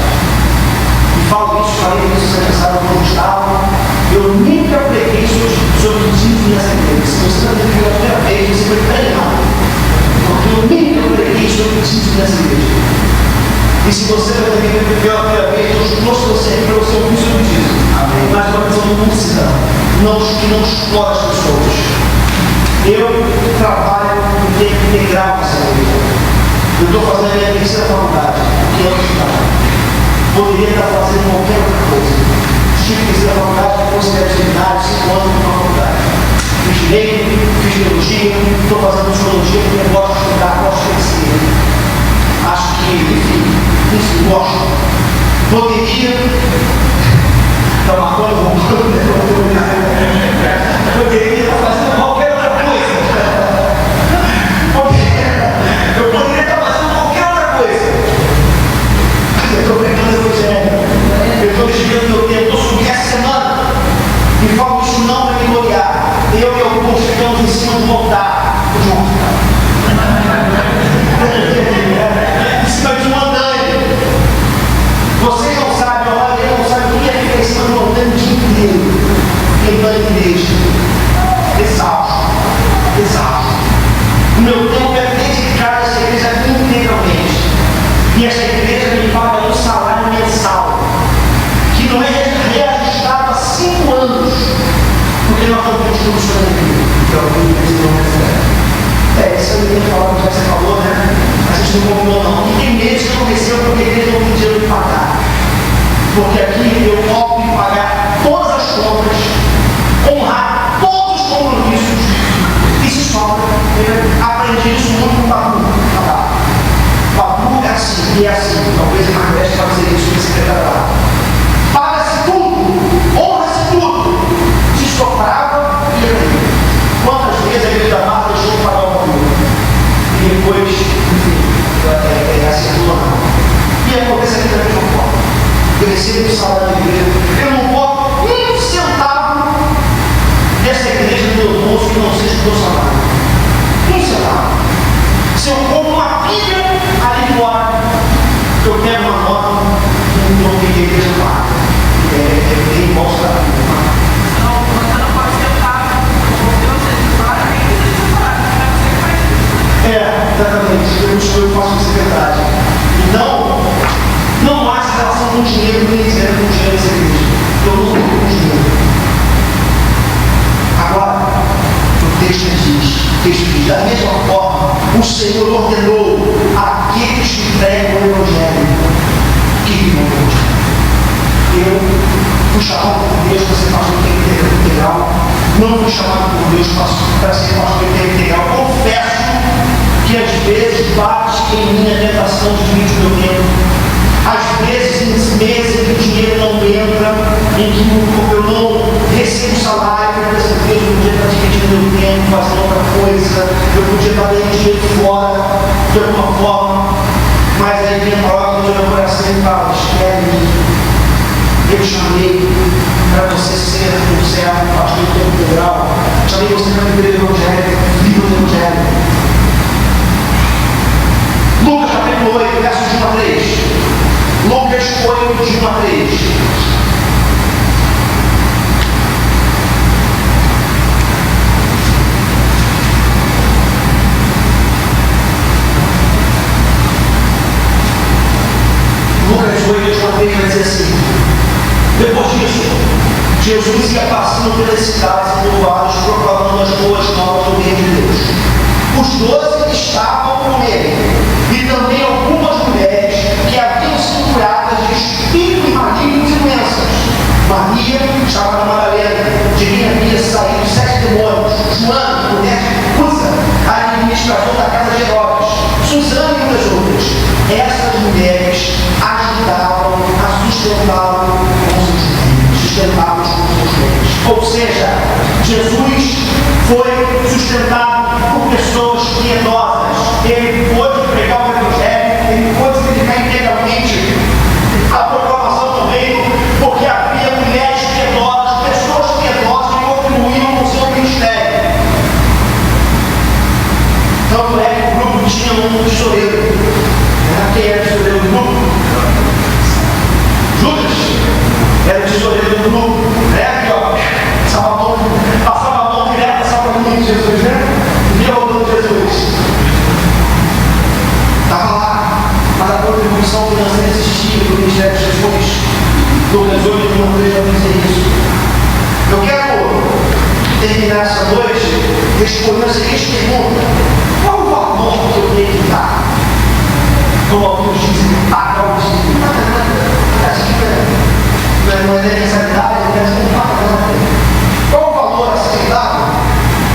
Falo isso, falei isso semana passada quando Gustavo. Eu nunca preguei sobre o dízimo nessa igreja. Se você está vendo pela primeira vez, você foi treinado. Porque eu nunca preguei sobre o dízimo nessa igreja. E se você vai ver pela primeira vez, eu trouxe você aqui para você ouvir sobre o dízimo. Mas uma visão lúcida, que não explora as pessoas. Eu trabalho no tempo integral nessa igreja. Eu estou fazendo a minha terceira faculdade, que é o estudar. Poderia estar fazendo qualquer outra coisa. Tive que fazer a faculdade, depois de atividade, 5 anos na faculdade. Fiz direito, fiz teologia, estou fazendo teologia porque eu gosto de estudar, gosto de crescer. Acho que, enfim, gosto. Poderia. Está marcando um pouco, poderia estar fazendo qualquer outra coisa. Eu poderia estar fazendo qualquer outra coisa. Eu estou pregando o Evangelho. Eu estou desviando meu tempo. Eu estou subindo essa semana. E falo isso não para me gloriar. Eu e alguns ficamos em cima do altar. Em cima de um andaime. Vocês não sabem, a maioria não sabe o que é ficar em cima de um andaime o dia inteiro. Tentando a igreja. Exausto. Exausto. O meu tempo é dedicado a essa igreja integralmente. E essa igreja me paga um salário mensal, que não é reajustado há 5 anos, porque nós não continuamos fazendo isso aí tem que falar o que você falou, né? A gente não combinou não. E tem meses que aconteceu porque a igreja não tem dinheiro de pagar. Porque aqui eu opto em pagar todas as contas, honrar todos os compromissos e se sobra. Eu aprendi isso muito com o Babu. Babu é assim, e é assim. Talvez a Margarete fazer isso no secretário lá. Paga-se tudo, honra-se tudo. Se soprava e ia. Quantas vezes a igreja da Marta deixou de pagar o Babu? E depois, enfim, acertou lá. E acontece aqui da mesma forma. Eu recebo o salário da igreja. Eu não boto um centavo dessa igreja no meu bolso que não seja do meu salário. Um centavo. Se eu compro uma pilha ali fora, eu pego uma nota e não tem que a igreja paga. É bem bom salário. Você não pode sentar, porque você separa, nem precisa separar, você faz isso. Exatamente. Eu faço secretária. Então, não há essa relação com dinheiro, nem zero com dinheiro nessa igreja. Eu não tenho com dinheiro. Agora, o texto diz, da mesma forma, o Senhor ordenou àqueles que pregam o Evangelho que vivam o Evangelho. Eu fui chamado por Deus para ser pastor de tempo integral. Não fui chamado por Deus para ser pastor de tempo integral. Confesso que às vezes bate em mim a tentação de dividir o meu tempo. Às vezes, em meses em que o dinheiro não entra, em que eu não recebo salário, por exemplo, eu podia estar dividindo meu tempo, fazendo outra coisa, eu podia estar dando dinheiro fora, de alguma forma, mas aí vem a palavra do meu coração e fala, espere, eu chamei para você ser um servo, um pastor de tempo integral. Chamei você para viver o Evangelho, viva o Evangelho. Lucas capítulo 8, versos de 1 a 3. Lucas 8, de 1 a 3. Lucas 8, de 1 a 3 vai dizer assim: depois disso, Jesus ia passando pelas cidades e povoados, proclamando as boas novas do reino de Deus. Os 12 estavam com ele, e também algumas mulheres que haviam sido curadas de espíritos malignos e doenças. Maria, chamada Madalena, de quem havia saído 7 demônios. Joana, mulher de Cusa, a administradora da casa de Herodes. Susana e muitas outras. Essas mulheres ajudavam a sustentá-lo com seus bens. Sustentá-los com seus bens. Ou seja, Jesus foi sustentado por pessoas piedosas. Ele pôde pregar o Evangelho, ele pôde dedicar integralmente a proclamação do reino, porque havia mulheres piedosas, pessoas piedosas que contribuíam com o seu ministério. Tanto é que o grupo tinha um tesoureiro. Quem era o tesoureiro do grupo? Judas era o tesoureiro do grupo. Aqui, ó, passava a mão direta só para o menino Jesus, né? Via o dono de Jesus. Estava lá, mas a contribuição financeira existia do ministério de Jesus. Lucas 8, de 1 a 3 vai dizer isso. Eu quero terminar essa noite respondendo a seguinte pergunta: qual o valor que eu tenho que dar? Como alguns dizem, pagar o dízimo. Não é necessidade, não paga nada. Qual o valor aceitável?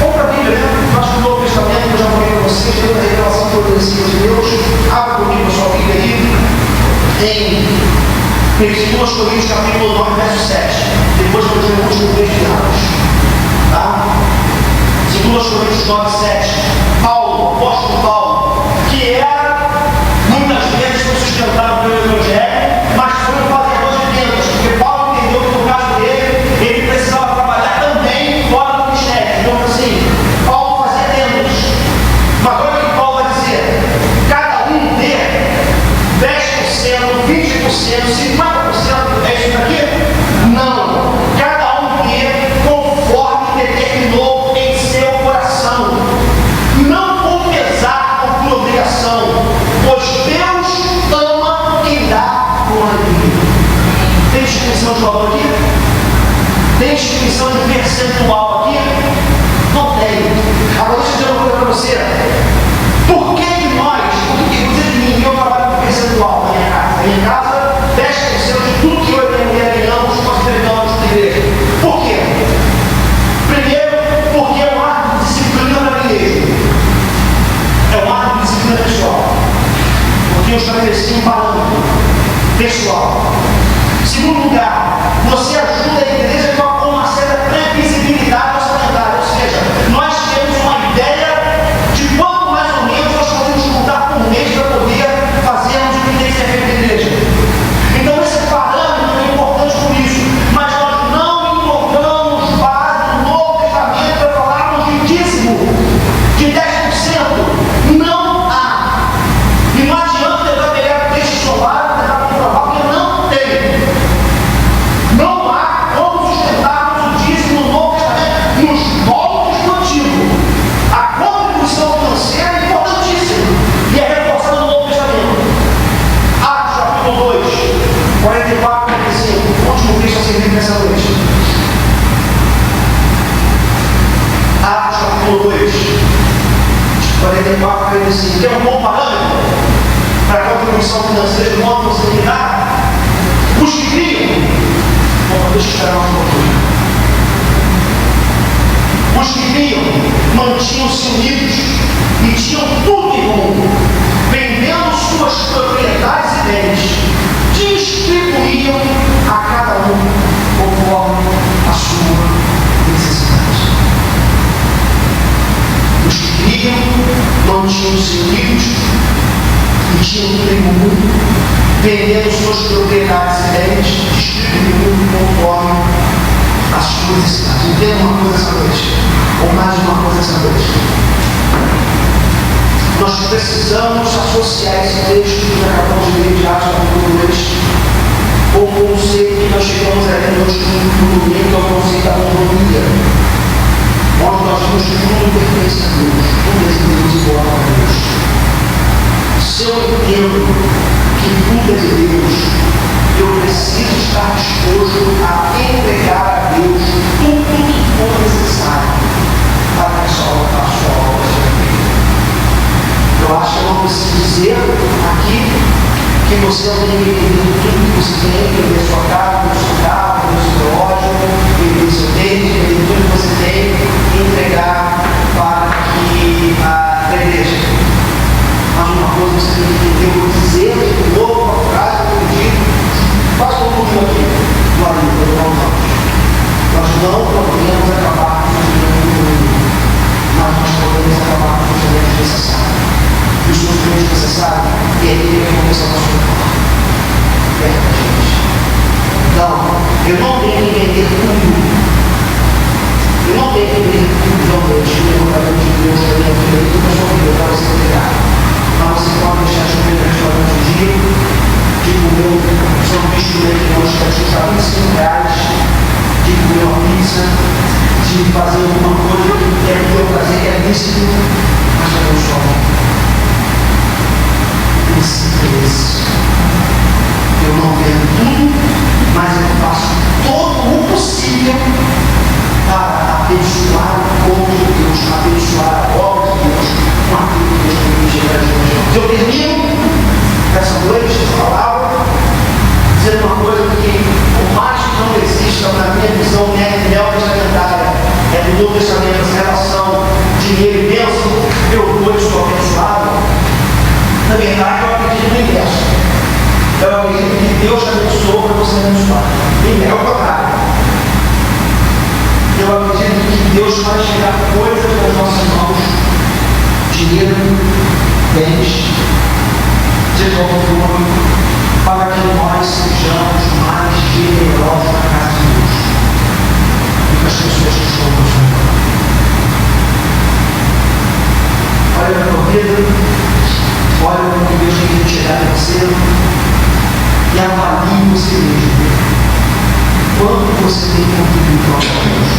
Compra a Bíblia, né? Acho que no Novo Testamento, eu já falei para vocês, tem uma revelação progressiva de Deus. Abra comigo a sua Bíblia aí, em 2 Coríntios, capítulo 9, verso 7. Depois eu vou ler o último texto de Atos. Tá? 2 Coríntios 9, 7. Paulo, apóstolo Paulo, que era muitas vezes foi sustentado pelo Evangelho, mas foi um fazedor de tendas, porque Paulo entendeu que no caso dele, ele precisava trabalhar também fora do ministério. Então, assim, Paulo fazia tendas. Mas olha o que Paulo vai dizer: cada um dê 10%, 20%, 50%, é isso aqui? Não. Cada um dê conforme determinou em seu coração. Não por pesar ou por obrigação, pois Deus ama quem dá com alegria. Tem distinção de valor aqui? Tem distinção de percentual aqui? Não tem. Agora deixa eu dizer uma coisa para você. Por que nós, inclusive de mim, eu trabalho com percentual na minha casa? Na minha casa, 10% de tudo que eu e minha mulher ganhamos, nós entregamos na igreja. Por quê? Primeiro, porque é um ato de disciplina da igreja. É um ato de disciplina pessoal. Porque eu estabeleci um parâmetro pessoal. Segundo lugar, você ajuda a igreja com uma certa previsibilidade orçamentária. Ou seja, nós temos uma ideia de quanto mais ou menos nós podemos juntar por mês para poder fazermos o que tem que ser feito na igreja. Então esse parâmetro é importante por isso. Mas nós não encontramos base no Novo Testamento para falarmos de dízimo de 10%. Não há. E não adianta tentar pegar peixe solar, tentar comprovar, porque não tem. Não há como sustentarmos o dízimo no Novo Testamento, nos moldes do Antigo. A contribuição financeira é importantíssima e é reforçada no Novo Testamento. Atos capítulo 2, 44 e 45, último texto a servir nessa noite. Atos capítulo 2, 44 e 45. Tem um bom parâmetro para a contribuição financeira de modo você ligar? Os que criam. Bom, deixa eu esperar mais um pouquinho. Os que criam mantinham-se unidos e tinham tudo em comum, vendendo suas propriedades e bens, distribuíam a cada um conforme a sua necessidade. Os que criam mantinham-se unidos e tinham tudo em comum, vendendo suas propriedades e bens, distribuindo conforme uma coisa essa noite, ou mais uma coisa essa noite. Nós precisamos associar esse texto que acabamos de ler de Atos capítulo 2 com o conceito que nós chegamos a ler hoje no domingo, que é o conceito da monotonia. Onde nós vimos que tudo pertence a Deus, tudo é de Deus e glória a Deus. Se eu entendo que tudo é de Deus, eu preciso estar disposto a entregar a Deus tudo que for necessário para que a sua obra seja feita. Eu acho que eu não preciso dizer aqui que você não tem que entender tudo que você tem, entender sua casa, o seu carro, o seu relógio, entender seu dente, entender tudo que você tem e entregar para que a igreja. Mas uma coisa você tem que entender, eu vou dizer de novo uma frase que eu digo, quase todo mundo aqui, nós não podemos acabar com o dinheiro, mas nós podemos acabar com os dinheiros necessários. E os sofrimentos necessários, e aí ele começa a nossa vida. Perto da gente. Então, eu não tenho que entender tudo. Eu não tenho que entender tudo realmente. O derrotamento de Deus na minha vida, tudo na sua vida, para você entregar. Mas você pode deixar de comer no restaurante um dia, de comer um sanduíche do McDonald's que custa R$25, de comer uma pizza, de fazer alguma coisa que é do teu prazer, que é lícito, mas já não só. Eu não vendo tudo, mas eu faço todo o possível para abençoar o povo de Deus, abençoar a obra de Deus, com aquilo que Deus tem pedido para nós. Eu termino essa noite, essa palavra, dizendo uma coisa que, por mais que não exista na minha visão neotestamentária, é do Novo Testamento, essa relação dinheiro e bênção, eu vou estou abençoado. Na verdade, eu acredito no inverso. Eu acredito que Deus te abençoou para você abençoar. E é o contrário. Eu acredito que Deus vai tirar coisas das nossas mãos, dinheiro, bens, seja o que for, para que nós sejamos mais generosos na casa de Deus e com as pessoas que estão nos ajudando. Olha para a tua vida. Olha para o que Deus tem que tirar de você e avalie você mesmo. Quanto você tem contribuído para Deus?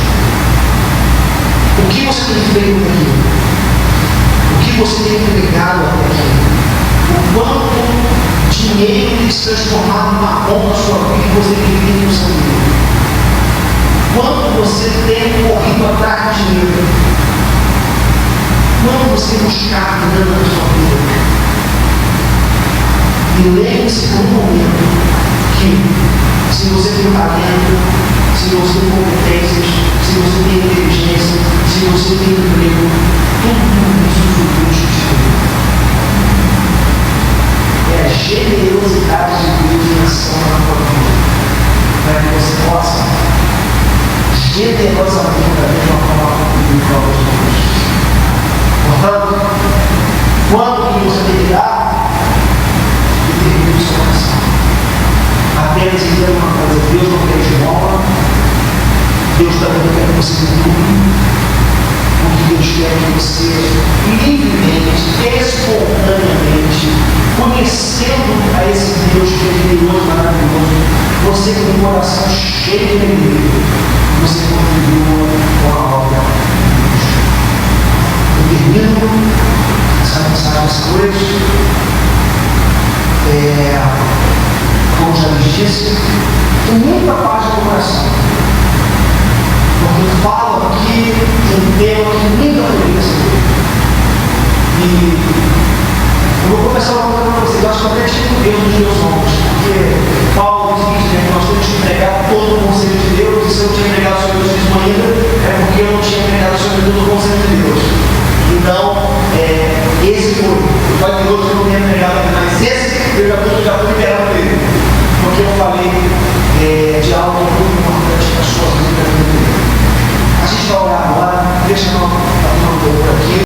O que você tem feito aqui? O que você tem entregado até aqui? O quanto dinheiro tem se transformado numa bomba na sua vida e você tem vivido no seu vida? Quanto você tem corrido atrás de dinheiro? Quando você buscar grana na sua vida? E lembre-se por um momento que, se você tem talento, se você tem competências, se você tem inteligência, se você tem emprego, tudo isso foi Deus te deu. É a generosidade de Deus em ação na tua vida, para que você possa generosamente da mesma forma que prova de Deus. Portanto, quando você tem que dar, apenas entenda uma coisa: Deus não quer esmola, Deus também não quer que você tudo, porque Deus quer que você livremente, espontaneamente, conhecendo a esse Deus que é generoso, maravilhoso, você com o coração cheio de alegria, você contribua com a obra de Deus. Eu termino essa mensagem essa noite. Como já lhes disse, tem muita paz no coração, porque falo aqui de um tema que nunca deveria ser. E eu vou começar uma coisa para vocês. Eu acho que eu até tive Deus nos meus ombros, porque Paulo diz que nós temos que